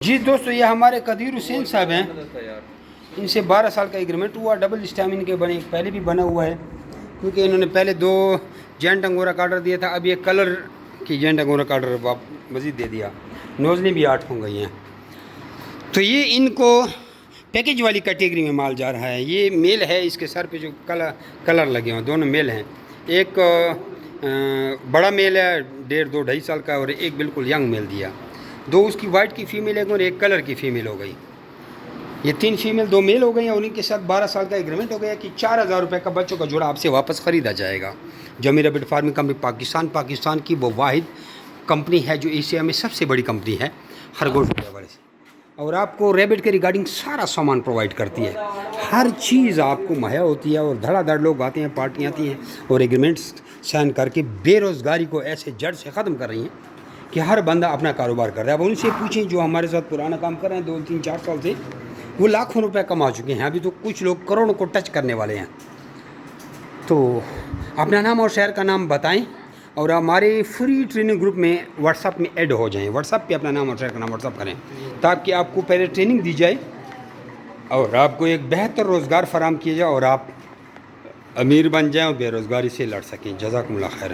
جی دوستو، یہ ہمارے قدیر حسین صاحب ہیں. ان سے 12 سال کا ایگریمنٹ ہوا. ڈبل اسٹامن کے بنے، پہلے بھی بنا ہوا ہے کیونکہ انہوں نے پہلے 2 جینٹ انگورا کا آرڈر دیا تھا. اب یہ کلر کی جینٹ انگورا کا آرڈر مزید دے دیا. نوزلیں بھی 8 ہو گئی ہیں. تو یہ ان کو پیکیج والی کیٹیگری میں مال جا رہا ہے. یہ میل ہے، اس کے سر پہ جو کلر لگے ہوئے، دونوں میل ہیں. ایک بڑا میل ہے 1.5-2 سال کا، اور ایک بالکل ینگ میل دیا. 2 اس کی وائٹ کی فیمیل ہے اور ایک کلر کی فیمیل ہو گئی. یہ 3 فیمیل 2 میل ہو گئی ہیں، اور ان کے ساتھ 12 سال کا ایگریمنٹ ہو گیا کہ 4000 روپے کا بچوں کا جوڑا آپ سے واپس خریدا جائے گا. جمی ریبٹ فارمنگ کمپنی پاکستان کی وہ واحد کمپنی ہے جو ایشیا میں سب سے بڑی کمپنی ہے خرگوش کے حوالے سے، اور آپ کو ریبٹ کے ریگارڈنگ سارا سامان پرووائڈ کرتی ہے. ہر چیز آپ کو مہیا ہوتی ہے، اور دھڑا دھڑ لوگ آتے ہیں، پارٹیاں آتی ہیں اور ایگریمنٹس سائن کر کے بے روزگاری کو ایسے جڑ سے ختم کر رہی ہیں کہ ہر بندہ اپنا کاروبار کر رہا ہے. اب ان سے پوچھیں جو ہمارے ساتھ پرانا کام کر رہے ہیں 2-3-4 سال سے، وہ لاکھوں روپے کما چکے ہیں. ابھی تو کچھ لوگ کروڑوں کو ٹچ کرنے والے ہیں. تو اپنا نام اور شہر کا نام بتائیں، اور ہمارے فری ٹریننگ گروپ میں واٹس ایپ میں ایڈ ہو جائیں. واٹس ایپ پہ اپنا نام اور شہر کا نام واٹس ایپ کریں تاکہ آپ کو پہلے ٹریننگ دی جائے اور آپ کو ایک بہتر روزگار فراہم کیا جائے، اور آپ امیر بن جائیں اور بے روزگاری سے لڑ سکیں. جزاکم اللہ خیر.